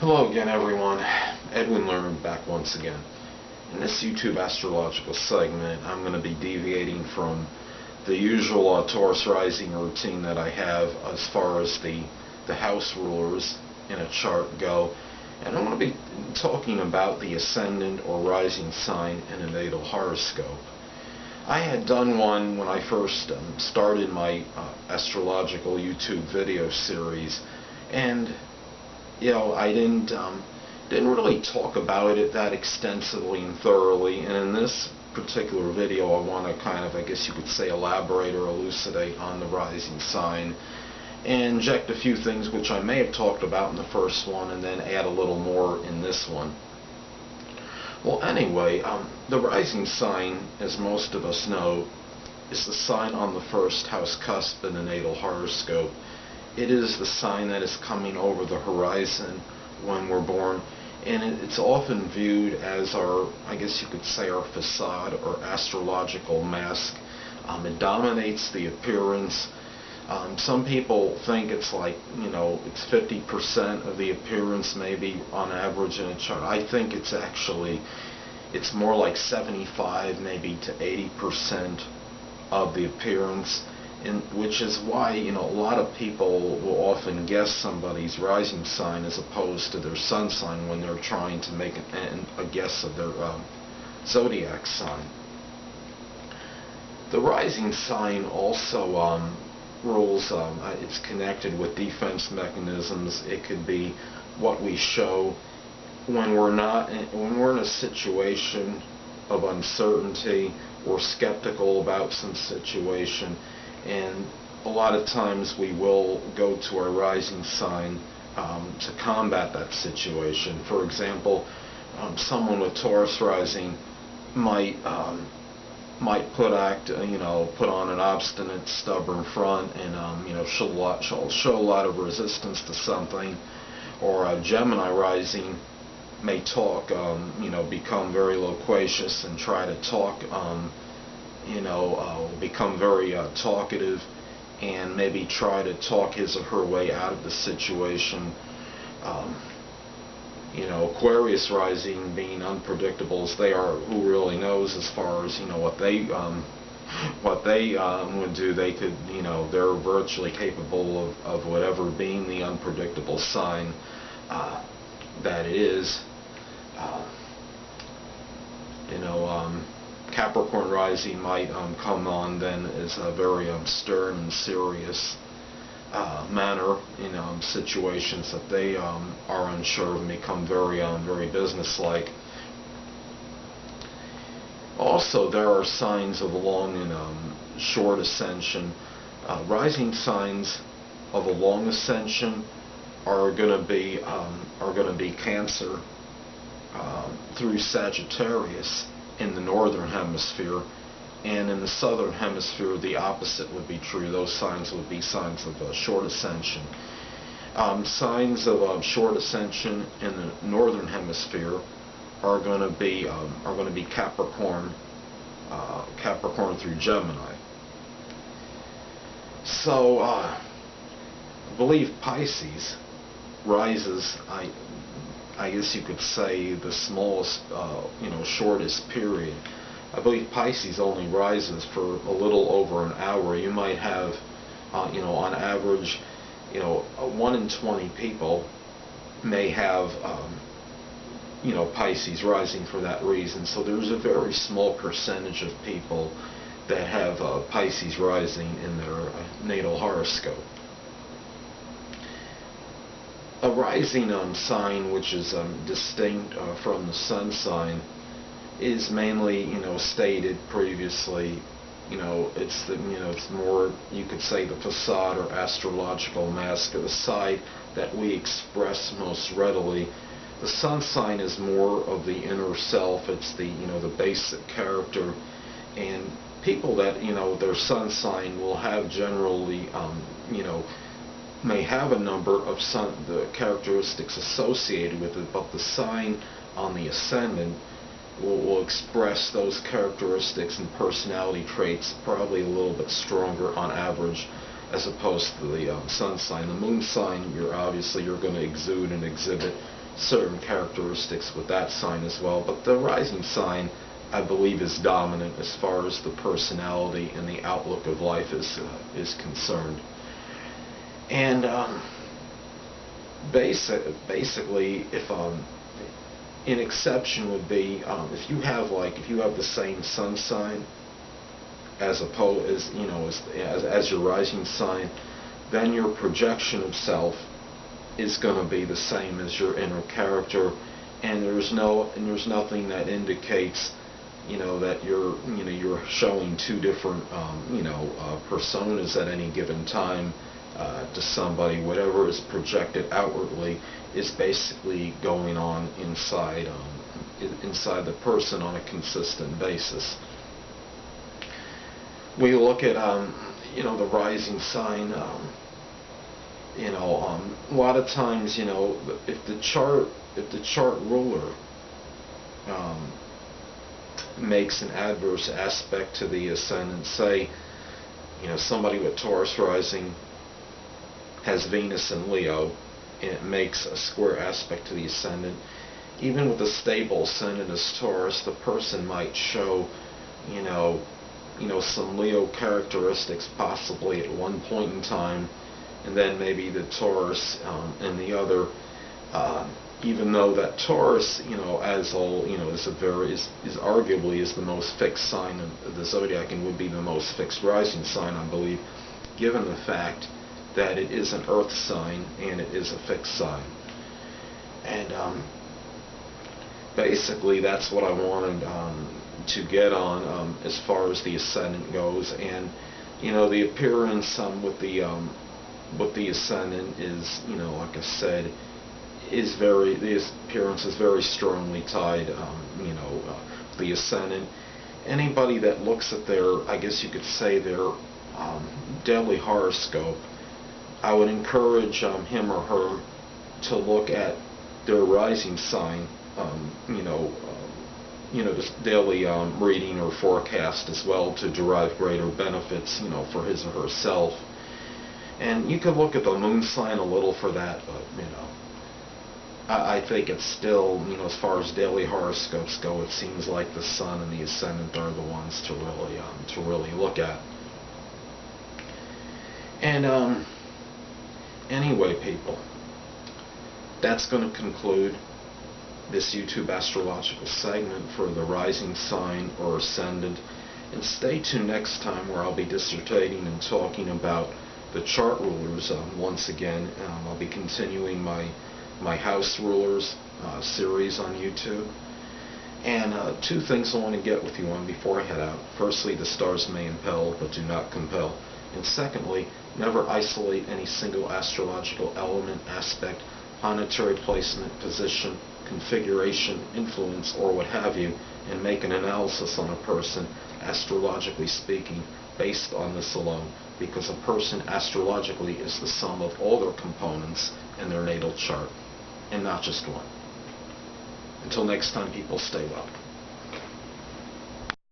Hello again, everyone. Edwin Learnard back once again. In this YouTube astrological segment, I'm going to be deviating from the usual Taurus rising routine that I have as far as the house rulers in a chart go. And I'm going to be talking about the ascendant or rising sign in a natal horoscope. I had done one when I first started my astrological YouTube video series, and I didn't really talk about it that extensively and thoroughly, and in this particular video I want to kind of, I guess you could say, elaborate or elucidate on the rising sign and inject a few things which I may have talked about in the first one and then add a little more in this one. Well, anyway, the rising sign, as most of us know, is the sign on the first house cusp in the natal horoscope. It is the sign that is coming over the horizon when we're born, and it's often viewed as our, I guess you could say, our facade or astrological mask. It dominates the appearance. Some people think it's like, it's 50% of the appearance maybe on average in a chart. I think it's more like 75 maybe to 80% of the appearance. Which is why, a lot of people will often guess somebody's rising sign as opposed to their sun sign when they're trying to make a guess of their zodiac sign. The rising sign also rules, it's connected with defense mechanisms. It could be what we show when we're in a situation of uncertainty or skeptical about some situation. And a lot of times we will go to our rising sign to combat that situation. For example, someone with Taurus rising might put on an obstinate, stubborn front, and she'll show a lot of resistance to something. Or a Gemini rising may talk, become very loquacious and try to talk. Become very talkative and maybe try to talk his or her way out of the situation. Aquarius rising being unpredictable as they are, who really knows as far as what they would do. They could, they're virtually capable of whatever, being the unpredictable sign that it is. Capricorn rising might come on then as a very stern and serious manner in situations that they are unsure of, and become very businesslike. Also, there are signs of a long and short ascension. Rising signs of a long ascension are going to be Cancer through Sagittarius in the northern hemisphere, and in the southern hemisphere the opposite would be true. Those signs would be signs of short ascension. Signs of short ascension in the northern hemisphere are going to be Capricorn, Capricorn through Gemini. So I believe Pisces rises, I guess you could say, the smallest, shortest period. I believe Pisces only rises for a little over an hour. You might have, on average, 1 in 20 people may have, Pisces rising for that reason. So there's a very small percentage of people that have Pisces rising in their natal horoscope. A rising sign which is distinct from the sun sign is mainly, stated previously, it's more, you could say, the facade or astrological mask, or the side that we express most readily. The sun sign is more of the inner self. It's the, the basic character, and people that, their sun sign will have generally, may have a number of the characteristics associated with it, but the sign on the ascendant will express those characteristics and personality traits probably a little bit stronger on average as opposed to the sun sign. The moon sign, you're going to exude and exhibit certain characteristics with that sign as well, but the rising sign, I believe, is dominant as far as the personality and the outlook of life is concerned. And basically, if an exception would be if you have the same sun sign as your rising sign, then your projection of self is going to be the same as your inner character, and there's nothing that indicates that you're showing two different personas at any given time to somebody. Whatever is projected outwardly is basically going on inside the person on a consistent basis. We look at the rising sign. A lot of times, if the chart ruler makes an adverse aspect to the ascendant, say, somebody with Taurus rising has Venus in Leo, and it makes a square aspect to the ascendant. Even with a stable ascendant as Taurus, the person might show, some Leo characteristics possibly at one point in time, and then maybe the Taurus and the other. Even though that Taurus, as all, is arguably the most fixed sign of the zodiac and would be the most fixed rising sign, I believe, given the fact that it is an earth sign and it is a fixed sign. And basically that's what I wanted to get on as far as the ascendant goes. And the appearance with the ascendant is, like I said, the appearance is very strongly tied, the ascendant. Anybody that looks at their, I guess you could say, their daily horoscope, I would encourage him or her to look at their rising sign, this daily reading or forecast as well, to derive greater benefits, for his or herself. And you could look at the moon sign a little for that, but I think it's still, as far as daily horoscopes go, it seems like the sun and the ascendant are the ones to really look at. And anyway, people, that's going to conclude this YouTube astrological segment for the rising sign or ascendant. And stay tuned next time, where I'll be dissertating and talking about the chart rulers once again. I'll be continuing my house rulers series on YouTube. And two things I want to get with you on before I head out. Firstly, the stars may impel but do not compel. And secondly, never isolate any single astrological element, aspect, planetary placement, position, configuration, influence, or what have you, and make an analysis on a person, astrologically speaking, based on this alone, because a person astrologically is the sum of all their components in their natal chart, and not just one. Until next time, people, stay well.